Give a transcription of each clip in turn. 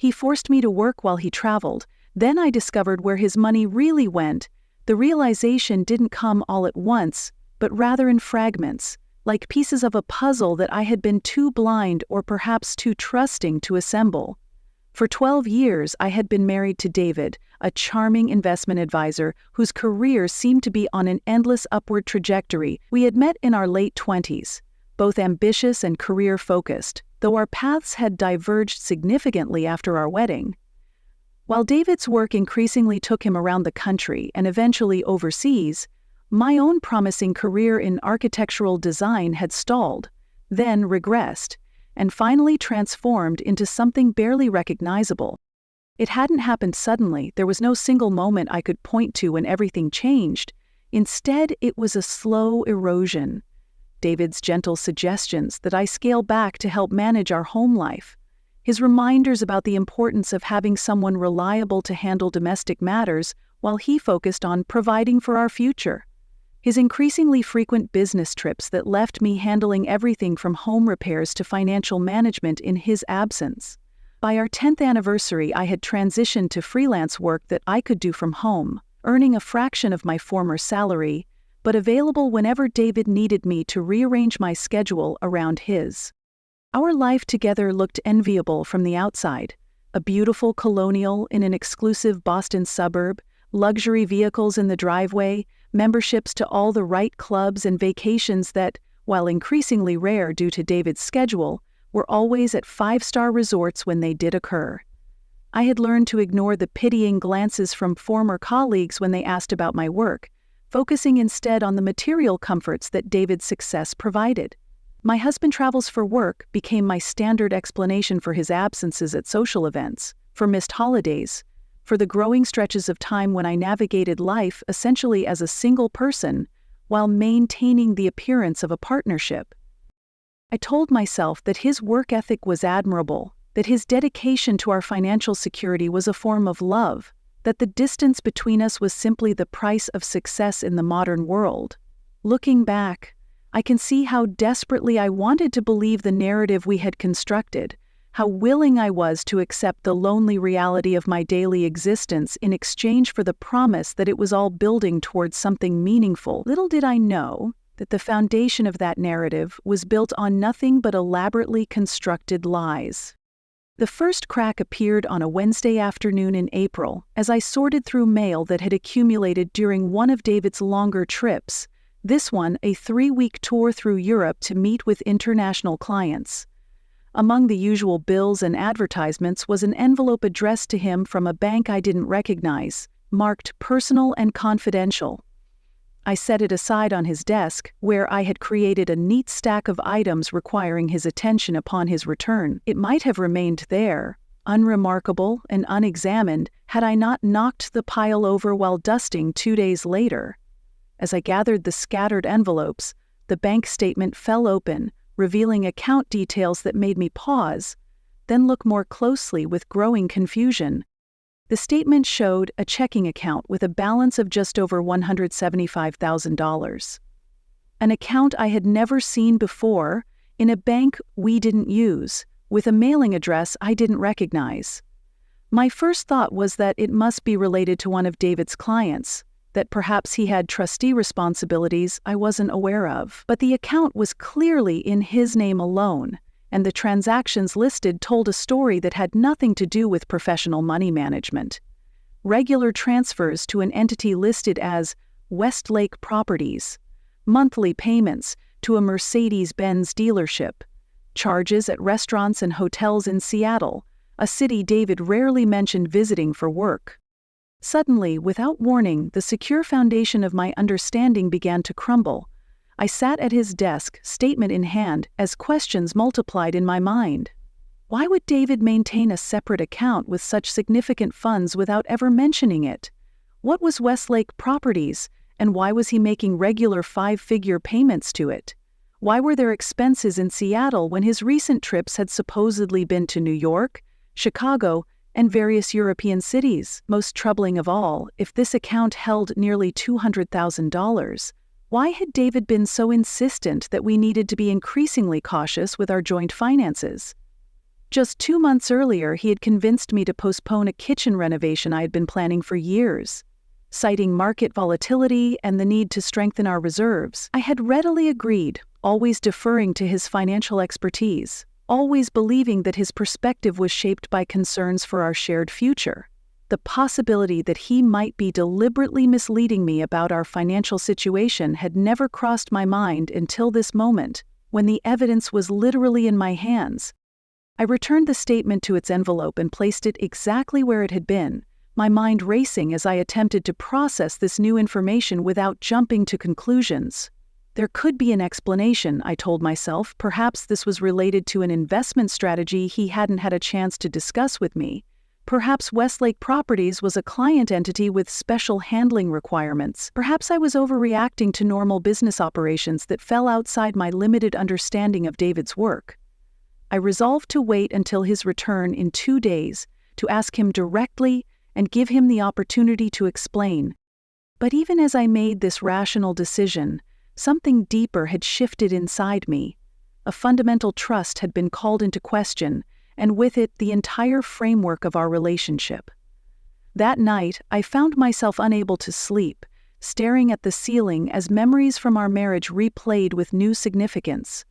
He forced me to work while he traveled. Then I discovered where his money really went. The realization didn't come all at once, but rather in fragments, like pieces of a puzzle that I had been too blind or perhaps too trusting to assemble. For 12 years, I had been married to David, a charming investment advisor whose career seemed to be on an endless upward trajectory. We had met in our late 20s, both ambitious and career-focused, though our paths had diverged significantly after our wedding. While David's work increasingly took him around the country and eventually overseas, my own promising career in architectural design had stalled, then regressed, and finally transformed into something barely recognizable. It hadn't happened suddenly. There was no single moment I could point to when everything changed. Instead, it was a slow erosion. David's gentle suggestions that I scale back to help manage our home life, his reminders about the importance of having someone reliable to handle domestic matters while he focused on providing for our future, his increasingly frequent business trips that left me handling everything from home repairs to financial management in his absence. By our 10th anniversary, I had transitioned to freelance work that I could do from home, earning a fraction of my former salary, but available whenever David needed me to rearrange my schedule around his. Our life together looked enviable from the outside. A beautiful colonial in an exclusive Boston suburb, luxury vehicles in the driveway, memberships to all the right clubs and vacations that, while increasingly rare due to David's schedule, were always at 5-star resorts when they did occur. I had learned to ignore the pitying glances from former colleagues when they asked about my work, focusing instead on the material comforts that David's success provided. "My husband travels for work" became my standard explanation for his absences at social events, for missed holidays, for the growing stretches of time when I navigated life essentially as a single person while maintaining the appearance of a partnership. I told myself that his work ethic was admirable, that his dedication to our financial security was a form of love, that the distance between us was simply the price of success in the modern world. Looking back, I can see how desperately I wanted to believe the narrative we had constructed, how willing I was to accept the lonely reality of my daily existence in exchange for the promise that it was all building towards something meaningful. Little did I know that the foundation of that narrative was built on nothing but elaborately constructed lies. The first crack appeared on a Wednesday afternoon in April as I sorted through mail that had accumulated during one of David's longer trips, this one a 3-week tour through Europe to meet with international clients. Among the usual bills and advertisements was an envelope addressed to him from a bank I didn't recognize, marked personal and confidential. I set it aside on his desk, where I had created a neat stack of items requiring his attention upon his return. It might have remained there, unremarkable and unexamined, had I not knocked the pile over while dusting 2 days later. As I gathered the scattered envelopes, the bank statement fell open, revealing account details that made me pause, then look more closely with growing confusion. The statement showed a checking account with a balance of just over $175,000. An account I had never seen before, in a bank we didn't use, with a mailing address I didn't recognize. My first thought was that it must be related to one of David's clients, that perhaps he had trustee responsibilities I wasn't aware of. But the account was clearly in his name alone, and the transactions listed told a story that had nothing to do with professional money management. Regular transfers to an entity listed as Westlake Properties, monthly payments to a Mercedes-Benz dealership, charges at restaurants and hotels in Seattle, a city David rarely mentioned visiting for work. Suddenly, without warning, the secure foundation of my understanding began to crumble. I sat at his desk, statement in hand, as questions multiplied in my mind. Why would David maintain a separate account with such significant funds without ever mentioning it? What was Westlake Properties, and why was he making regular 5-figure payments to it? Why were there expenses in Seattle when his recent trips had supposedly been to New York, Chicago, and various European cities? Most troubling of all, if this account held nearly $200,000, why had David been so insistent that we needed to be increasingly cautious with our joint finances? Just 2 months earlier, he had convinced me to postpone a kitchen renovation I had been planning for years. Citing market volatility and the need to strengthen our reserves, I had readily agreed, always deferring to his financial expertise, always believing that his perspective was shaped by concerns for our shared future. The possibility that he might be deliberately misleading me about our financial situation had never crossed my mind until this moment, when the evidence was literally in my hands. I returned the statement to its envelope and placed it exactly where it had been, my mind racing as I attempted to process this new information without jumping to conclusions. There could be an explanation, I told myself. Perhaps this was related to an investment strategy he hadn't had a chance to discuss with me. Perhaps Westlake Properties was a client entity with special handling requirements. Perhaps I was overreacting to normal business operations that fell outside my limited understanding of David's work. I resolved to wait until his return in 2 days, to ask him directly and give him the opportunity to explain. But even as I made this rational decision, something deeper had shifted inside me. A fundamental trust had been called into question, and with it the entire framework of our relationship. That night, I found myself unable to sleep, staring at the ceiling as memories from our marriage replayed with new significance.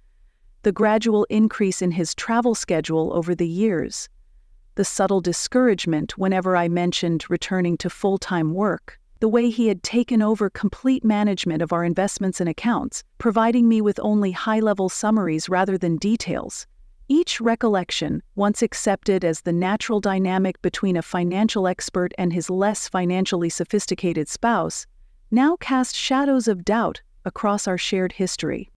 The gradual increase in his travel schedule over the years, the subtle discouragement whenever I mentioned returning to full-time work, the way he had taken over complete management of our investments and accounts, providing me with only high-level summaries rather than details. Each recollection, once accepted as the natural dynamic between a financial expert and his less financially sophisticated spouse, now cast shadows of doubt across our shared history.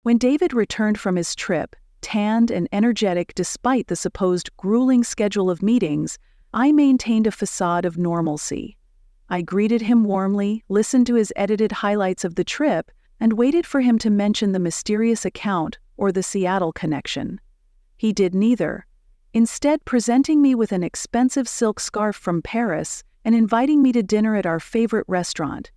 When David returned from his trip, tanned and energetic despite the supposed grueling schedule of meetings, I maintained a facade of normalcy. I greeted him warmly, listened to his edited highlights of the trip, and waited for him to mention the mysterious account or the Seattle connection. He did neither, instead presenting me with an expensive silk scarf from Paris and inviting me to dinner at our favorite restaurant.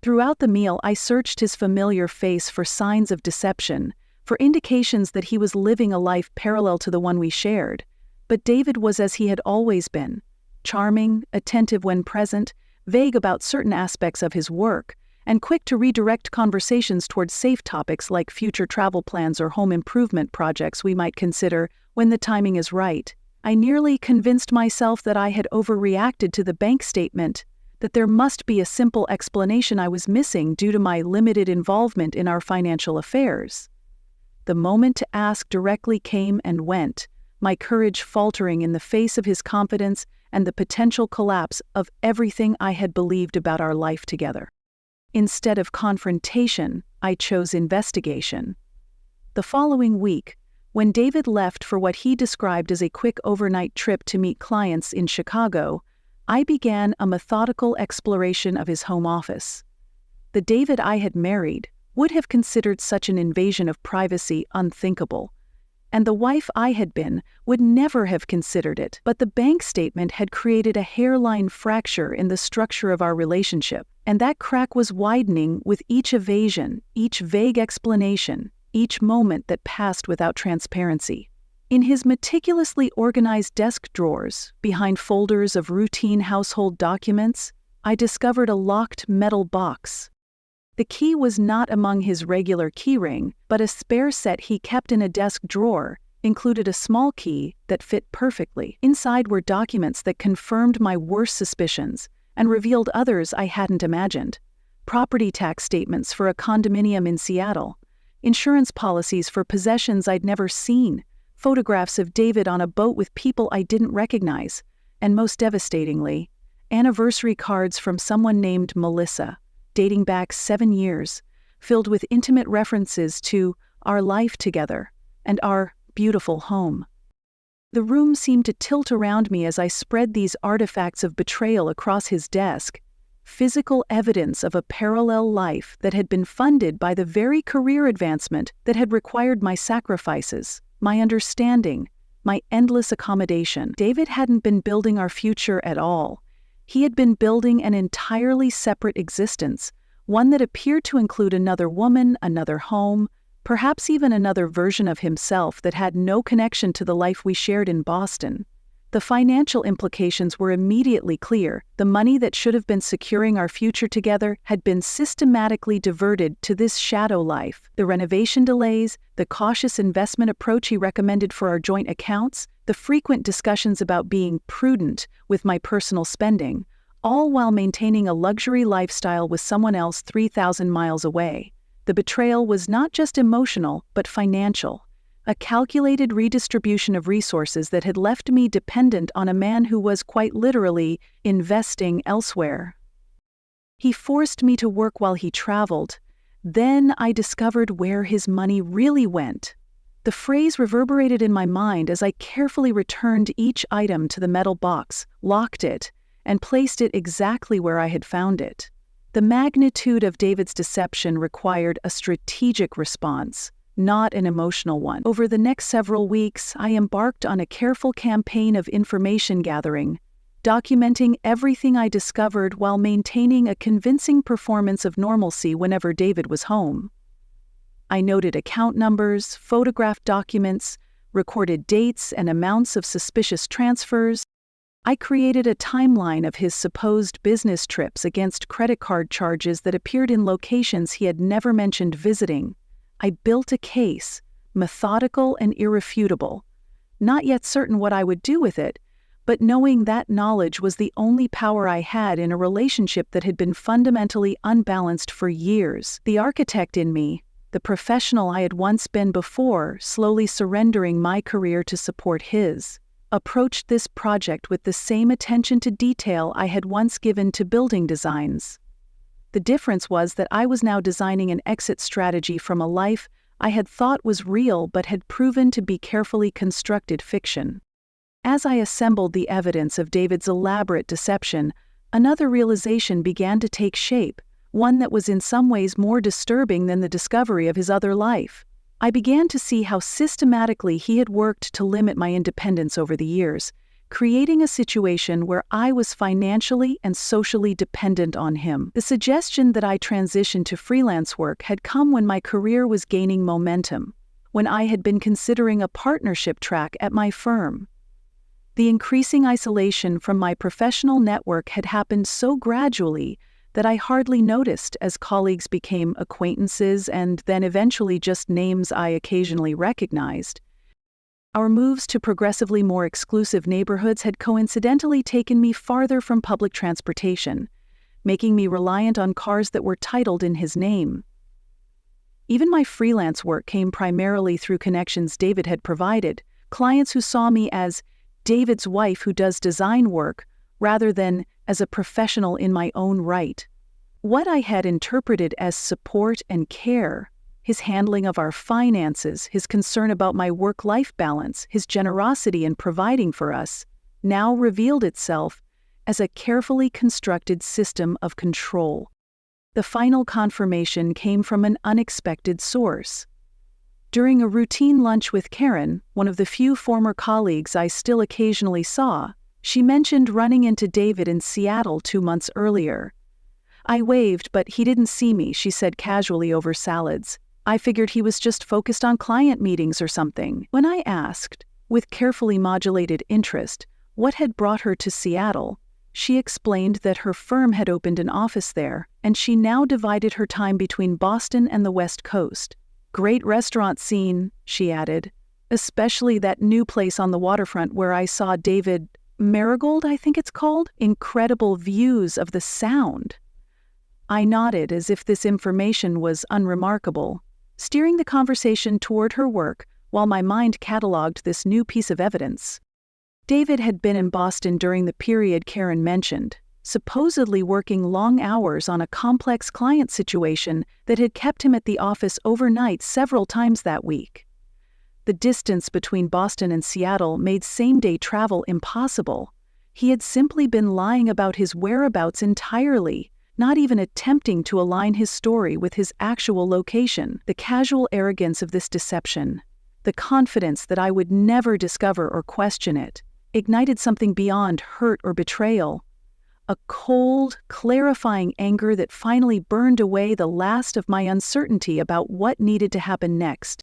Throughout the meal, I searched his familiar face for signs of deception, for indications that he was living a life parallel to the one we shared. But David was as he had always been, charming, attentive when present, vague about certain aspects of his work, and quick to redirect conversations towards safe topics like future travel plans or home improvement projects we might consider when the timing is right. I nearly convinced myself that I had overreacted to the bank statement, that there must be a simple explanation I was missing due to my limited involvement in our financial affairs. The moment to ask directly came and went, my courage faltering in the face of his confidence and the potential collapse of everything I had believed about our life together. Instead of confrontation, I chose investigation. The following week, when David left for what he described as a quick overnight trip to meet clients in Chicago, I began a methodical exploration of his home office. The David I had married would have considered such an invasion of privacy unthinkable, and the wife I had been would never have considered it. But the bank statement had created a hairline fracture in the structure of our relationship, and that crack was widening with each evasion, each vague explanation, each moment that passed without transparency. In his meticulously organized desk drawers, behind folders of routine household documents, I discovered a locked metal box. The key was not among his regular keyring, but a spare set he kept in a desk drawer included a small key that fit perfectly. Inside were documents that confirmed my worst suspicions and revealed others I hadn't imagined. Property tax statements for a condominium in Seattle, insurance policies for possessions I'd never seen, photographs of David on a boat with people I didn't recognize, and most devastatingly, anniversary cards from someone named Melissa, dating back 7 years, filled with intimate references to our life together and our beautiful home. The room seemed to tilt around me as I spread these artifacts of betrayal across his desk, physical evidence of a parallel life that had been funded by the very career advancement that had required my sacrifices, my understanding, my endless accommodation. David hadn't been building our future at all. He had been building an entirely separate existence, one that appeared to include another woman, another home, perhaps even another version of himself that had no connection to the life we shared in Boston. The financial implications were immediately clear. The money that should have been securing our future together had been systematically diverted to this shadow life. The renovation delays, the cautious investment approach he recommended for our joint accounts, the frequent discussions about being prudent with my personal spending, all while maintaining a luxury lifestyle with someone else 3,000 miles away. The betrayal was not just emotional, but financial. A calculated redistribution of resources that had left me dependent on a man who was quite literally investing elsewhere. He forced me to work while he traveled. Then I discovered where his money really went. The phrase reverberated in my mind as I carefully returned each item to the metal box, locked it, and placed it exactly where I had found it. The magnitude of David's deception required a strategic response, not an emotional one. Over the next several weeks, I embarked on a careful campaign of information gathering, documenting everything I discovered while maintaining a convincing performance of normalcy whenever David was home. I noted account numbers, photographed documents, recorded dates and amounts of suspicious transfers. I created a timeline of his supposed business trips against credit card charges that appeared in locations he had never mentioned visiting. I built a case, methodical and irrefutable, not yet certain what I would do with it, but knowing that knowledge was the only power I had in a relationship that had been fundamentally unbalanced for years. The architect in me, the professional I had once been before, slowly surrendering my career to support his, approached this project with the same attention to detail I had once given to building designs. The difference was that I was now designing an exit strategy from a life I had thought was real but had proven to be carefully constructed fiction. As I assembled the evidence of David's elaborate deception, another realization began to take shape, one that was in some ways more disturbing than the discovery of his other life. I began to see how systematically he had worked to limit my independence over the years, creating a situation where I was financially and socially dependent on him. The suggestion that I transition to freelance work had come when my career was gaining momentum, when I had been considering a partnership track at my firm. The increasing isolation from my professional network had happened so gradually that I hardly noticed as colleagues became acquaintances and then eventually just names I occasionally recognized. Our moves to progressively more exclusive neighborhoods had coincidentally taken me farther from public transportation, making me reliant on cars that were titled in his name. Even my freelance work came primarily through connections David had provided, clients who saw me as David's wife who does design work, rather than as a professional in my own right. What I had interpreted as support and care, his handling of our finances, his concern about my work-life balance, his generosity in providing for us, now revealed itself as a carefully constructed system of control. The final confirmation came from an unexpected source. During a routine lunch with Karen, one of the few former colleagues I still occasionally saw, she mentioned running into David in Seattle 2 months earlier. I waved, but he didn't see me, she said casually over salads. I figured he was just focused on client meetings or something. When I asked, with carefully modulated interest, what had brought her to Seattle, she explained that her firm had opened an office there, and she now divided her time between Boston and the West Coast. Great restaurant scene, she added, especially that new place on the waterfront where I saw David, Marigold, I think it's called, incredible views of the Sound. I nodded as if this information was unremarkable, steering the conversation toward her work while my mind catalogued this new piece of evidence. David had been in Boston during the period Karen mentioned, supposedly working long hours on a complex client situation that had kept him at the office overnight several times that week. The distance between Boston and Seattle made same-day travel impossible. He had simply been lying about his whereabouts entirely, not even attempting to align his story with his actual location. The casual arrogance of this deception, the confidence that I would never discover or question it, ignited something beyond hurt or betrayal, a cold, clarifying anger that finally burned away the last of my uncertainty about what needed to happen next.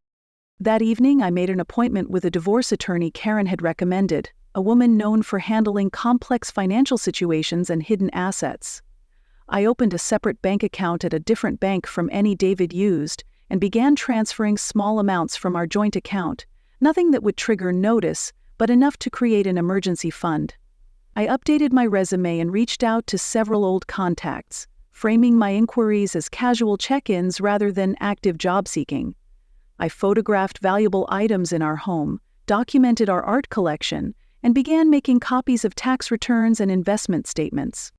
That evening, I made an appointment with a divorce attorney Karen had recommended, a woman known for handling complex financial situations and hidden assets. I opened a separate bank account at a different bank from any David used and began transferring small amounts from our joint account, nothing that would trigger notice, but enough to create an emergency fund. I updated my resume and reached out to several old contacts, framing my inquiries as casual check-ins rather than active job seeking. I photographed valuable items in our home, documented our art collection, and began making copies of tax returns and investment statements.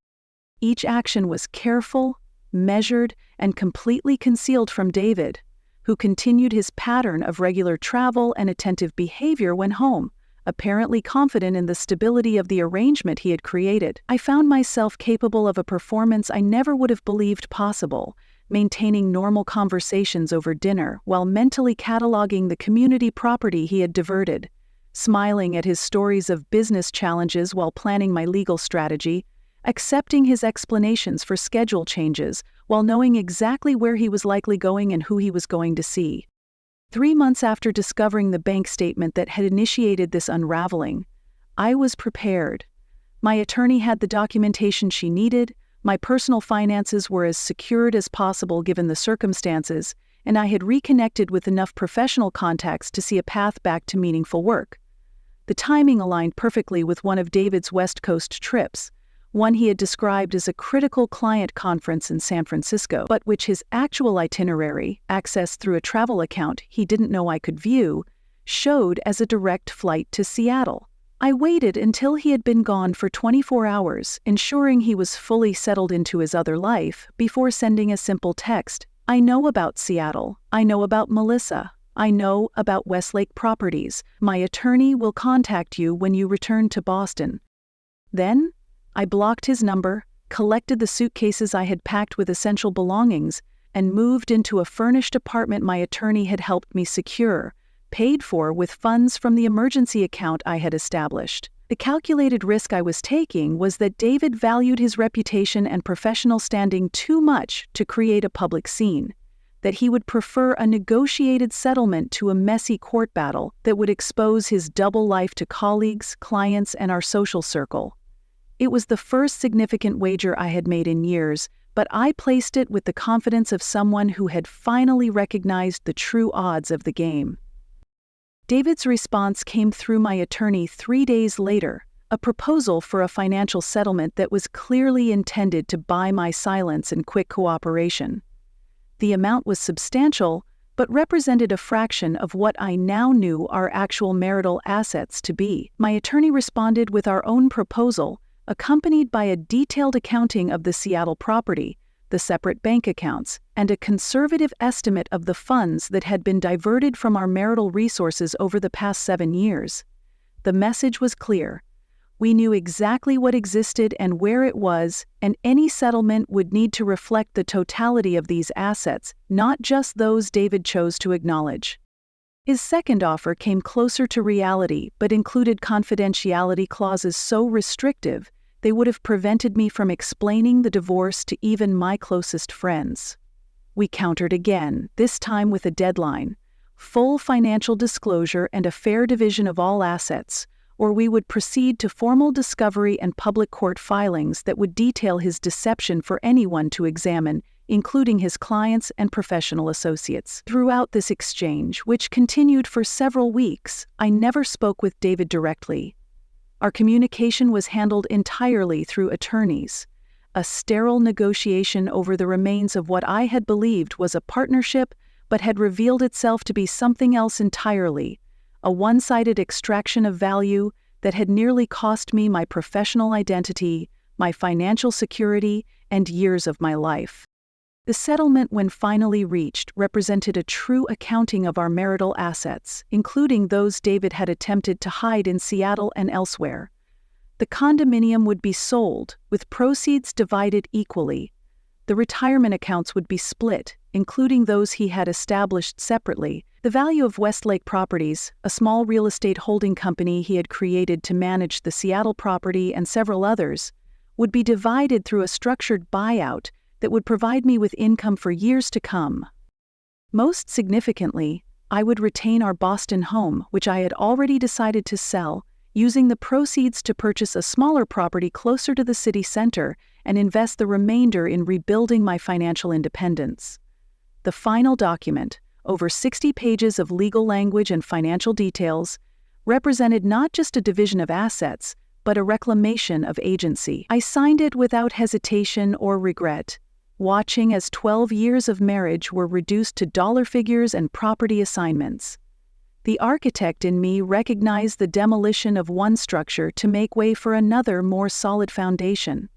Each action was careful, measured, and completely concealed from David, who continued his pattern of regular travel and attentive behavior when home, apparently confident in the stability of the arrangement he had created. I found myself capable of a performance I never would have believed possible, maintaining normal conversations over dinner while mentally cataloging the community property he had diverted, smiling at his stories of business challenges while planning my legal strategy, accepting his explanations for schedule changes while knowing exactly where he was likely going and who he was going to see. 3 months after discovering the bank statement that had initiated this unraveling, I was prepared. My attorney had the documentation she needed, my personal finances were as secured as possible given the circumstances, and I had reconnected with enough professional contacts to see a path back to meaningful work. The timing aligned perfectly with one of David's West Coast trips, one he had described as a critical client conference in San Francisco, but which his actual itinerary, accessed through a travel account he didn't know I could view, showed as a direct flight to Seattle. I waited until he had been gone for 24 hours, ensuring he was fully settled into his other life, before sending a simple text. I know about Seattle. I know about Melissa. I know about Westlake Properties. My attorney will contact you when you return to Boston. Then, I blocked his number, collected the suitcases I had packed with essential belongings, and moved into a furnished apartment my attorney had helped me secure, paid for with funds from the emergency account I had established. The calculated risk I was taking was that David valued his reputation and professional standing too much to create a public scene, that he would prefer a negotiated settlement to a messy court battle that would expose his double life to colleagues, clients, and our social circle. It was the first significant wager I had made in years, but I placed it with the confidence of someone who had finally recognized the true odds of the game. David's response came through my attorney 3 days later, a proposal for a financial settlement that was clearly intended to buy my silence and quick cooperation. The amount was substantial, but represented a fraction of what I now knew our actual marital assets to be. My attorney responded with our own proposal, accompanied by a detailed accounting of the Seattle property, the separate bank accounts, and a conservative estimate of the funds that had been diverted from our marital resources over the past 7 years. The message was clear. We knew exactly what existed and where it was, and any settlement would need to reflect the totality of these assets, not just those David chose to acknowledge. His second offer came closer to reality but included confidentiality clauses so restrictive they would have prevented me from explaining the divorce to even my closest friends. We countered again, this time with a deadline: full financial disclosure and a fair division of all assets, or we would proceed to formal discovery and public court filings that would detail his deception for anyone to examine, including his clients and professional associates. Throughout this exchange, which continued for several weeks, I never spoke with David directly. Our communication was handled entirely through attorneys, a sterile negotiation over the remains of what I had believed was a partnership but had revealed itself to be something else entirely, a one-sided extraction of value that had nearly cost me my professional identity, my financial security, and years of my life. The settlement, when finally reached, represented a true accounting of our marital assets, including those David had attempted to hide in Seattle and elsewhere. The condominium would be sold, with proceeds divided equally. The retirement accounts would be split, including those he had established separately. The value of Westlake Properties, a small real estate holding company he had created to manage the Seattle property and several others, would be divided through a structured buyout that would provide me with income for years to come. Most significantly, I would retain our Boston home, which I had already decided to sell, using the proceeds to purchase a smaller property closer to the city center and invest the remainder in rebuilding my financial independence. The final document, over 60 pages of legal language and financial details, represented not just a division of assets, but a reclamation of agency. I signed it without hesitation or regret, watching as 12 years of marriage were reduced to dollar figures and property assignments. The architect in me recognized the demolition of one structure to make way for another more solid foundation.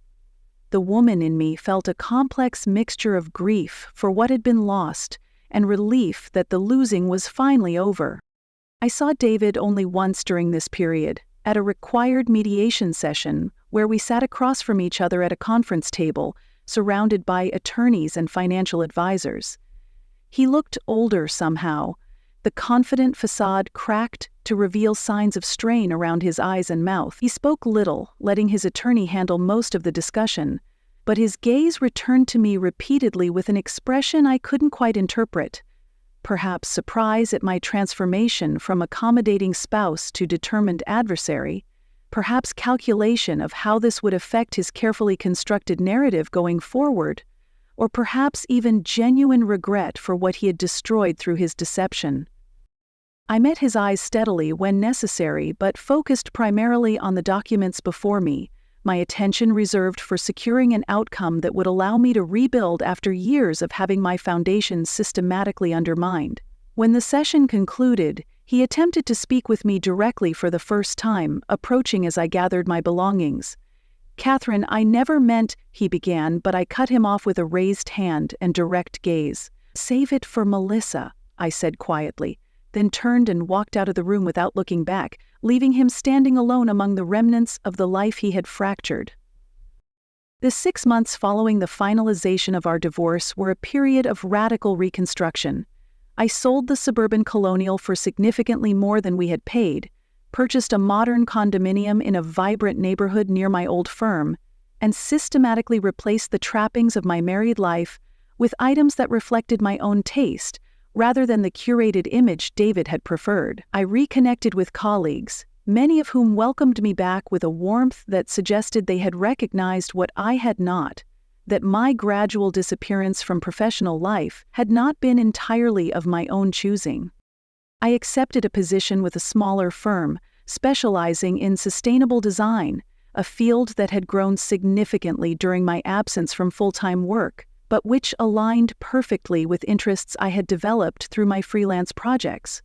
The woman in me felt a complex mixture of grief for what had been lost and relief that the losing was finally over. I saw David only once during this period, at a required mediation session where we sat across from each other at a conference table, surrounded by attorneys and financial advisors. He looked older somehow, the confident facade cracked to reveal signs of strain around his eyes and mouth. He spoke little, letting his attorney handle most of the discussion, but his gaze returned to me repeatedly with an expression I couldn't quite interpret. Perhaps surprise at my transformation from accommodating spouse to determined adversary, perhaps calculation of how this would affect his carefully constructed narrative going forward, or perhaps even genuine regret for what he had destroyed through his deception. I met his eyes steadily when necessary, but focused primarily on the documents before me, my attention reserved for securing an outcome that would allow me to rebuild after years of having my foundation systematically undermined. When the session concluded, he attempted to speak with me directly for the first time, approaching as I gathered my belongings. "Catherine, I never meant," he began, but I cut him off with a raised hand and direct gaze. "Save it for Melissa," I said quietly, then turned and walked out of the room without looking back, leaving him standing alone among the remnants of the life he had fractured. The 6 months following the finalization of our divorce were a period of radical reconstruction. I sold the suburban colonial for significantly more than we had paid, purchased a modern condominium in a vibrant neighborhood near my old firm, and systematically replaced the trappings of my married life with items that reflected my own taste, rather than the curated image David had preferred. I reconnected with colleagues, many of whom welcomed me back with a warmth that suggested they had recognized what I had not, that my gradual disappearance from professional life had not been entirely of my own choosing. I accepted a position with a smaller firm, specializing in sustainable design, a field that had grown significantly during my absence from full-time work, but which aligned perfectly with interests I had developed through my freelance projects.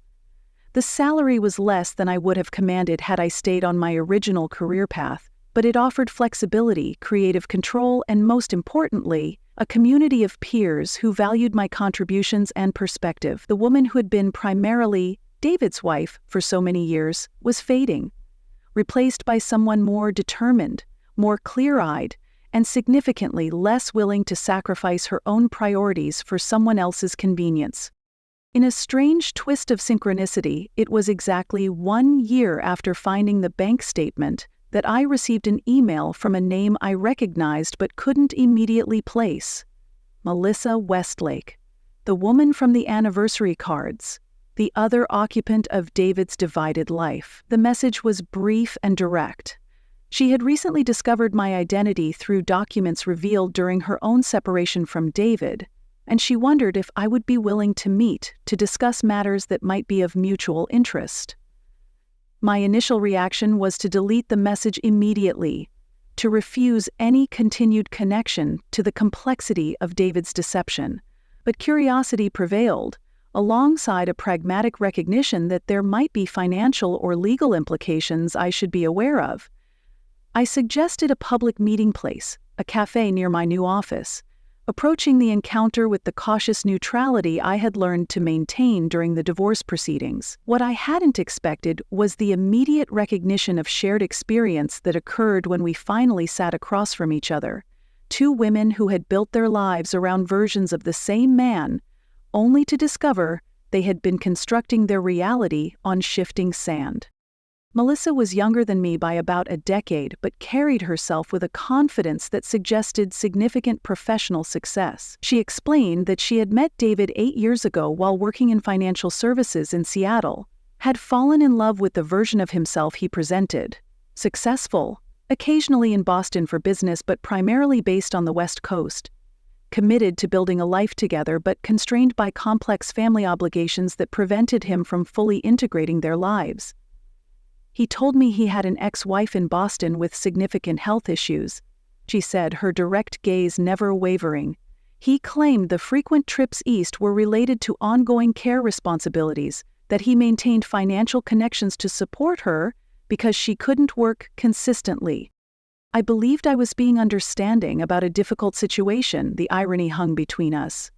The salary was less than I would have commanded had I stayed on my original career path, but it offered flexibility, creative control, and most importantly, a community of peers who valued my contributions and perspective. The woman who had been primarily David's wife for so many years was fading, replaced by someone more determined, more clear-eyed, and significantly less willing to sacrifice her own priorities for someone else's convenience. In a strange twist of synchronicity, it was exactly 1 year after finding the bank statement that I received an email from a name I recognized but couldn't immediately place. Melissa Westlake, the woman from the anniversary cards, the other occupant of David's divided life. The message was brief and direct. She had recently discovered my identity through documents revealed during her own separation from David, and she wondered if I would be willing to meet to discuss matters that might be of mutual interest. My initial reaction was to delete the message immediately, to refuse any continued connection to the complexity of David's deception. But curiosity prevailed, alongside a pragmatic recognition that there might be financial or legal implications I should be aware of. I suggested a public meeting place, a cafe near my new office, approaching the encounter with the cautious neutrality I had learned to maintain during the divorce proceedings. What I hadn't expected was the immediate recognition of shared experience that occurred when we finally sat across from each other, two women who had built their lives around versions of the same man, only to discover they had been constructing their reality on shifting sand. Melissa was younger than me by about a decade, but carried herself with a confidence that suggested significant professional success. She explained that she had met David 8 years ago while working in financial services in Seattle, had fallen in love with the version of himself he presented. Successful, occasionally in Boston for business but primarily based on the West Coast. Committed to building a life together but constrained by complex family obligations that prevented him from fully integrating their lives. He told me he had an ex-wife in Boston with significant health issues, she said, her direct gaze never wavering. He claimed the frequent trips east were related to ongoing care responsibilities, that he maintained financial connections to support her because she couldn't work consistently. I believed I was being understanding about a difficult situation. The irony hung between us.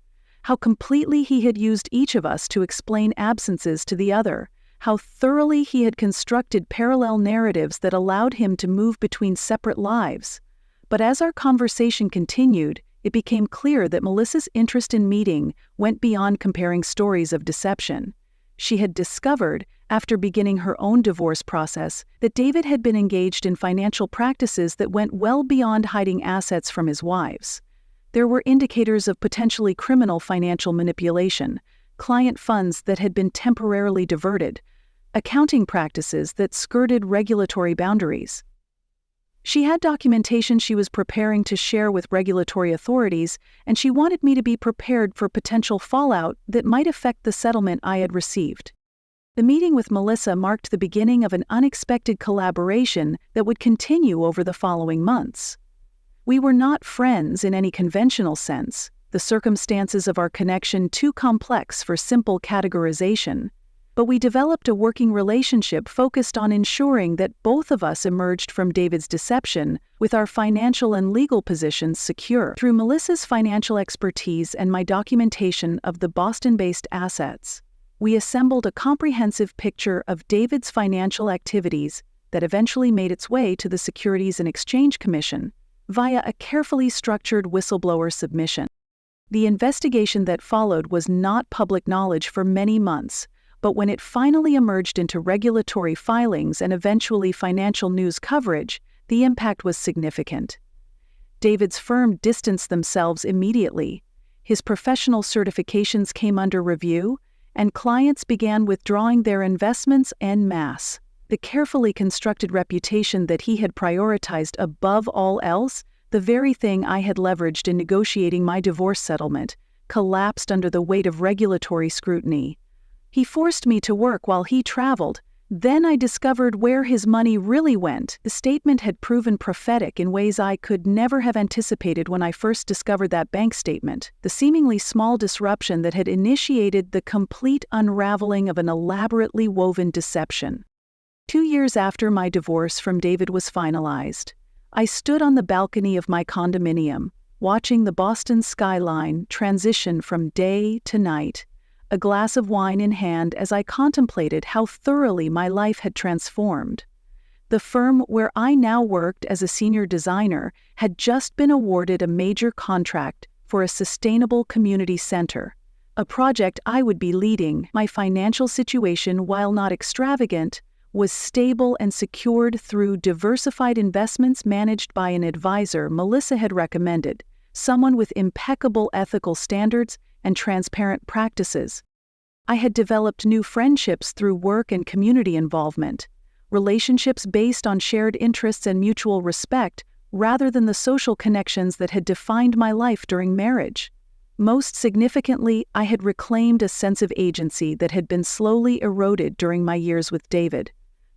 How completely he had used each of us to explain absences to the other. How thoroughly he had constructed parallel narratives that allowed him to move between separate lives. But as our conversation continued, it became clear that Melissa's interest in meeting went beyond comparing stories of deception. She had discovered, after beginning her own divorce process, that David had been engaged in financial practices that went well beyond hiding assets from his wives. There were indicators of potentially criminal financial manipulation, client funds that had been temporarily diverted, accounting practices that skirted regulatory boundaries. She had documentation she was preparing to share with regulatory authorities, and she wanted me to be prepared for potential fallout that might affect the settlement I had received. The meeting with Melissa marked the beginning of an unexpected collaboration that would continue over the following months. We were not friends in any conventional sense, the circumstances of our connection too complex for simple categorization, but we developed a working relationship focused on ensuring that both of us emerged from David's deception with our financial and legal positions secure. Through Melissa's financial expertise and my documentation of the Boston-based assets, we assembled a comprehensive picture of David's financial activities that eventually made its way to the Securities and Exchange Commission via a carefully structured whistleblower submission. The investigation that followed was not public knowledge for many months, but when it finally emerged into regulatory filings and eventually financial news coverage, the impact was significant. David's firm distanced themselves immediately. His professional certifications came under review, and clients began withdrawing their investments en masse. The carefully constructed reputation that he had prioritized above all else, the very thing I had leveraged in negotiating my divorce settlement, collapsed under the weight of regulatory scrutiny. He forced me to work while he traveled. Then I discovered where his money really went. The statement had proven prophetic in ways I could never have anticipated when I first discovered that bank statement, the seemingly small disruption that had initiated the complete unraveling of an elaborately woven deception. 2 years after my divorce from David was finalized, I stood on the balcony of my condominium, watching the Boston skyline transition from day to night, a glass of wine in hand as I contemplated how thoroughly my life had transformed. The firm where I now worked as a senior designer had just been awarded a major contract for a sustainable community center, a project I would be leading. My financial situation, while not extravagant, was stable and secured through diversified investments managed by an advisor Melissa had recommended, someone with impeccable ethical standards and transparent practices. I had developed new friendships through work and community involvement, relationships based on shared interests and mutual respect rather than the social connections that had defined my life during marriage. Most significantly, I had reclaimed a sense of agency that had been slowly eroded during my years with David,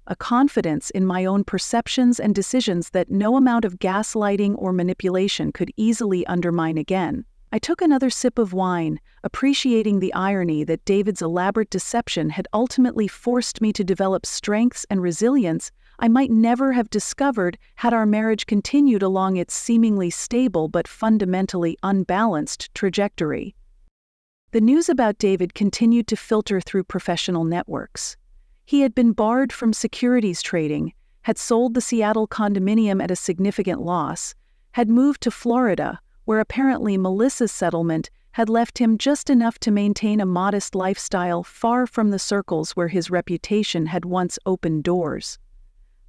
a confidence in my own perceptions and decisions that no amount of gaslighting or manipulation could easily undermine again. I took another sip of wine, appreciating the irony that David's elaborate deception had ultimately forced me to develop strengths and resilience I might never have discovered had our marriage continued along its seemingly stable but fundamentally unbalanced trajectory. The news about David continued to filter through professional networks. He had been barred from securities trading, had sold the Seattle condominium at a significant loss, had moved to Florida, where apparently Melissa's settlement had left him just enough to maintain a modest lifestyle far from the circles where his reputation had once opened doors.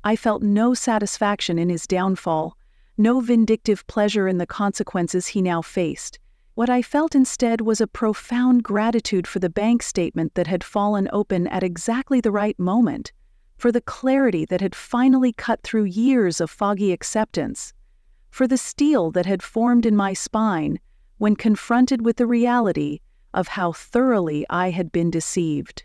I felt no satisfaction in his downfall, no vindictive pleasure in the consequences he now faced. What I felt instead was a profound gratitude for the bank statement that had fallen open at exactly the right moment, for the clarity that had finally cut through years of foggy acceptance, for the steel that had formed in my spine when confronted with the reality of how thoroughly I had been deceived.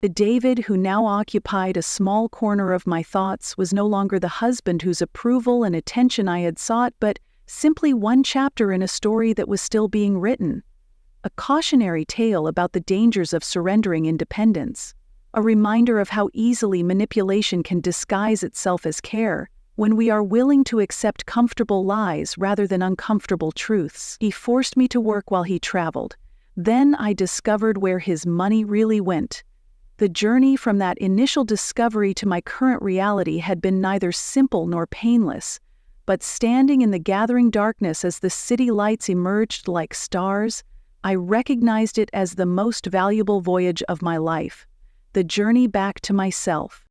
The David who now occupied a small corner of my thoughts was no longer the husband whose approval and attention I had sought, but simply one chapter in a story that was still being written. A cautionary tale about the dangers of surrendering independence. A reminder of how easily manipulation can disguise itself as care when we are willing to accept comfortable lies rather than uncomfortable truths. He forced me to work while he traveled. Then I discovered where his money really went. The journey from that initial discovery to my current reality had been neither simple nor painless, but standing in the gathering darkness as the city lights emerged like stars, I recognized it as the most valuable voyage of my life, the journey back to myself.